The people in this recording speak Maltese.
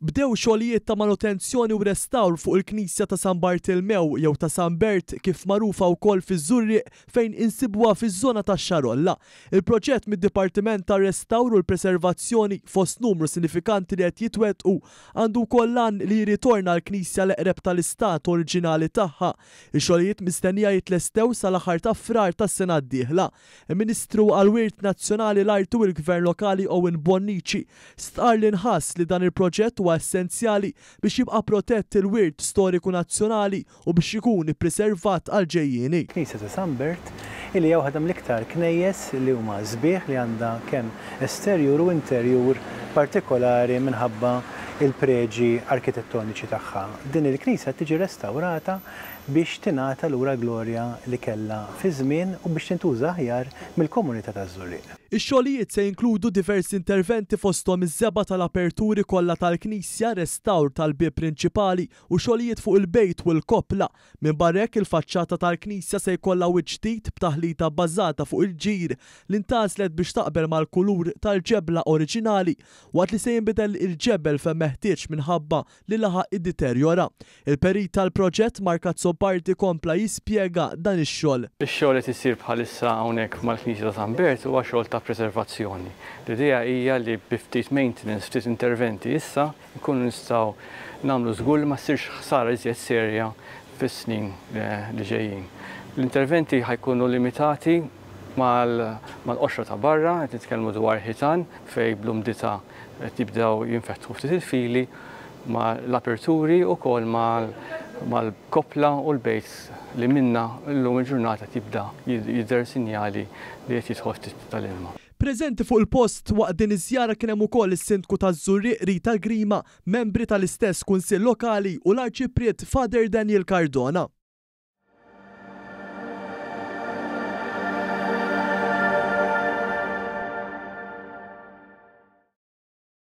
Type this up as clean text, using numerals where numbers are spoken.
Bdew xogħlijiet ta' manutenzjoni u restawr fuq il-Knisja ta' San Bartilmew jew ta' San Bert kif magħrufa wkoll fiż-Żurrieq fejn insibuha fiż-żona tax-Xarolla. Il-proġett mid-Dipartiment tar-Restawr u l-Preservazzjoni fost numru sinifikanti li qed jitwettqu għandu wkoll lan li jirritorna l-Knisja l-eqreb tal-istat oriġinali tagħha. Ix-xogħlijiet mistennija jitlestew sal-aħħar ta' frar tas-sena d-dieħla. Il-Ministru għall-Wirt Nazzjonali l-Artu u l-Gvern Lokali Owen Bonnici stqar li nħass li dan il-proġett essenzjali biex jibqa' protett il-wirt storiku nazzjonali u biex ikun ippreservat għal ġejjieni. Knisja ta' San Bert illi hija waħda mill-iktar knejjes li huma sbieħ li għandha kemm esterjur u interjur partikolari minħabba il-preġi arkitettoniċi tagħha. Din il-knisja tiġi restawrata biex tingħata lura glorja li kellha fi żmien u biex tintuża aħjar mill-komunità taż-Żurrieq. Ix-xogħlijiet se jinkludu diversi interventi fosthom iż-żeba tal-aperturi kollha tal-Knisja, restawr tal-bieb prinċipali u xogħlijiet fuq il-bejt u l-koppla. Minn barra hekk il-faċċata tal-Knisja se jkollha wiċċ ġdid b'taħlita bbażata fuq il-ġir li ntażlet biex taqbel mal-kulur tal-ġebla oriġinali waqt li se jinbidel il-ġebel fejn meħtieġ minħabba li laħaq id-deterjora. Il-perit tal-proġett Markat Sobbarti kompla jispjega dan ix-xogħol. Ix-xogħol qed isir bħalissa hawnhekk mal-Knisja ta' San Bert huwa xogħol ta' preservazzjoni. L-idea hija li b'ftit maintenance, ftit interventi issa nkunu nistgħu nagħmlu żgur ma ssirx ħsara iżjed serja fis-snin li ġejjin. L-interventi ħajkunu limitati mal-qoxra ta' barra, qed nitkellmu dwar ħitan fejn bl-umdità qed jibdew jinfetħu ftit il-fili ma l-aperturi wkoll mal-koppla u l-bejt li minna llum il-ġurnata tibda jidher sinjali li qed jidħol ftit tal-ilma. Preżenti fuq il-post waqt din iż-żjara kien hemm ukoll is-Sindku taż-Żurrieq Rita Grima, membri tal-istess Kunsill Lokali u l-Arċipriet Father Daniel Cardona.